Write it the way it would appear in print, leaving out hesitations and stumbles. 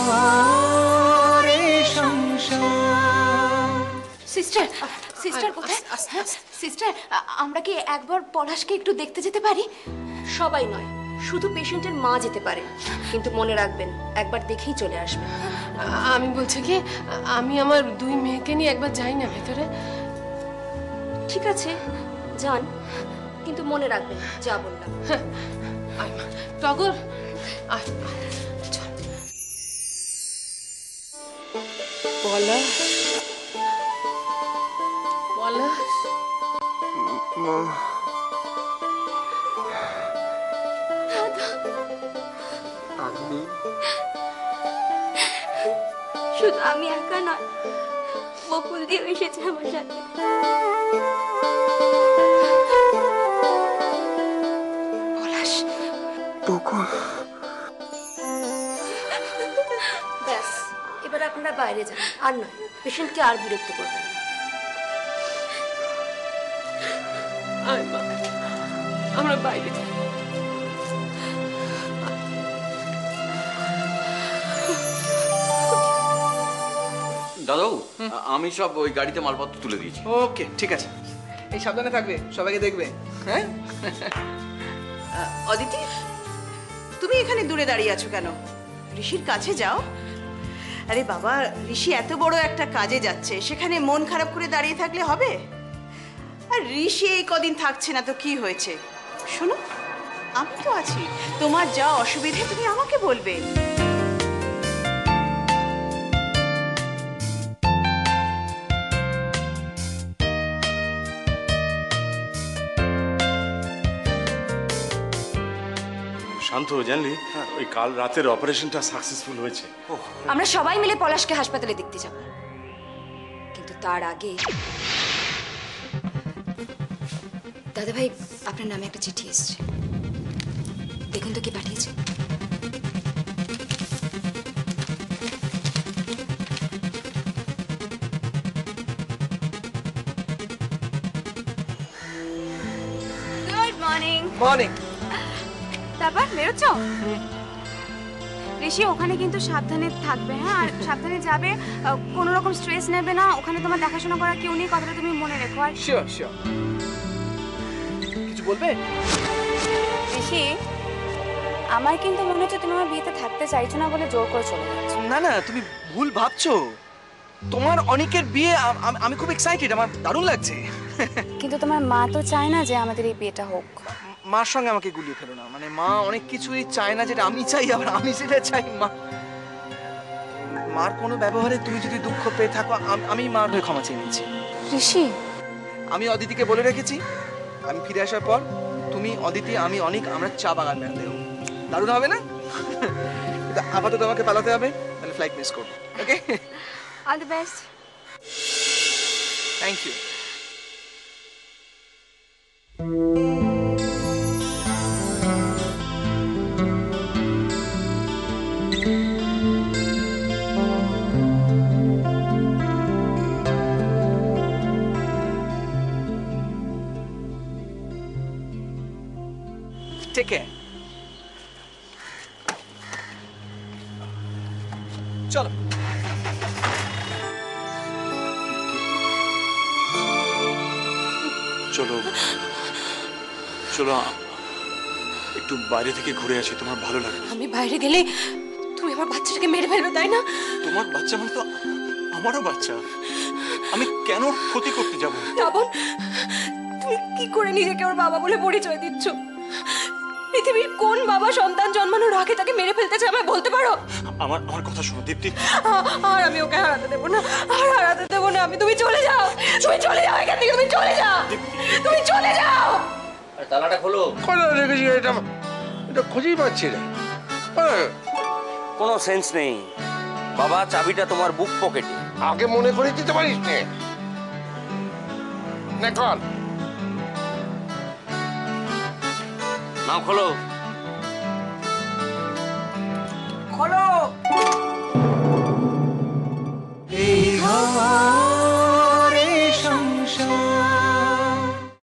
আমার সংসার। Sister sister কোথায়? সিস্টার আমরা কি একবার পলাশকে একটু দেখতে যেতে পারি? সবাই নয়, শুধু পেশেন্টের মা যেতে পারে, কিন্তু মনে রাখবেন একবার দেখেই চলে আসবে। আমি বলছি কি, আমি আমার 2 মেয়েকে নিয়ে একবার যাই না ভেতরে? ঠিক আছে যান, কিন্তু মনে রাখবেন যা বললাম। টগর আয়, চল। পলাশ, পলাশ। শুধু আমি একা নয়, বকুল দিয়ে এসেছে আমার সাথে। পলাশ, বকুল। ব্যাস, এবার আপনারা বাইরে যান, আর নয় পেশেন্টকে আর বিরক্ত করবেন না। আয় মা, আমরা বাইরে যাই। দাদাও, আমি সব ওই গাড়িতে মালপত্র তুলে দিয়েছি। ওকে, ঠিক আছে। এই সাবধানে থাকবে, সবাইকে দেখবে। হ্যাঁ অদিতি, তুমি এখানে দূরে দাঁড়িয়ে আছো কেন? ঋষির কাছে যাও। আরে বাবা, ঋষি এত বড় একটা কাজে যাচ্ছে, সেখানে মন খারাপ করে দাঁড়িয়ে থাকলে হবে? আর ঋষি এই কদিন থাকছে না তো কি হয়েছে? শোনো, আমি তো আছি, তোমার যা অসুবিধে তুমি আমাকে বলবে। শান্ত, জানলি ওই কাল রাতের অপারেশনটা সাকসেসফুল হয়েছে। আমরা সবাই মিলে পলাশকে হাসপাতালে দেখতে যাব, কিন্তু তার আগে দাদা ভাই আপনার নামে একটা চিঠি এসেছে, দেখুন তো কি পাঠিয়েছে। Good morning. মর্নিং। তারপর বেরোচ্ছ? ঋষি ওখানে কিন্তু সাবধানে থাকবে, হ্যাঁ, আর সাবধানে যাবে, কোনো রকম স্ট্রেস নেবে না। ওখানে তোমার দেখাশোনা করা কেউ নেই, কথাটা তুমি মনে রেখো। আর শিওর শিওর। কিছু বলবে? ঋষি, আমার কিন্তু মনে হচ্ছে তুমি আমার বিয়েতে থাকতে চাইছো না বলে জোর করে চলে যাচ্ছ। না না, তুমি ভুল ভাবছো। তোমার অনেকের বিয়ে, আমি খুব এক্সাইটেড, আমার দারুণ লাগছে। কিন্তু তোমার মা তো চায় না যে আমাদের এই বিয়েটা হোক। মার সঙ্গে আমাকে গুলিয়ে ফেলো না, মানে মা অনেক কিছুই চায় না যেটা আমি চাই, আবার আমি যেটা চাই। মার কোনো ব্যবহারে তুমি যদি দুঃখ পেয়ে থাকো, আমি মার হয়ে ক্ষমা চেয়ে নিচ্ছি। ঋষি, আমি অদিতিকে বলে রেখেছি, আমি ফিরে আসার পর তুমি, অদিতি, আমি, অনেক, আমরা চা বাগান বেড়াতে যাবো। দারুণ হবে না? কিন্তু আপাতত আমাকে পালাতে হবে, তাহলে ফ্লাইট মিস করবো। Okay, all the best. Thank you. Take care. চলো। চলো চলো, একটু বাইরে থেকে ঘুরে আসি, তোমার ভালো লাগবে। আমি বাইরে গেলে তুমি আমার বাচ্চাটাকে মেরে ফেলবে, তাই না? তোমার বাচ্চা মানে তো আমারও বাচ্চা, আমি কেন ক্ষতি করতে যাব? শ্রাবণ, তুমি কি করে নিজেকে ওর বাবা বলে পরিচয় দিচ্ছ? পৃথিবীর কোন বাবা সন্তান জন্মানোর আগে তাকে মেরে ফেলতে চায় আমায় বলতে পারো? আমার কথা শোনো দীপ্তি। আর আমি ওকে হারাতে দেবো না, আর হারাতে দেবো না আমি। তুমি চলে যাও, তুমি চলে যাও এখান থেকে, তুমি চলে যাও, তুমি চলে যাও। তালাটা খোলো। খোলা রেখেছি, এটা খুঁজেই পাচ্ছি না। কোনো সেন্স নেই বাবা, চাবিটা তোমার বুক পকেটে। আগে মনে করে দিতে পারিস নে। নাও খোলো।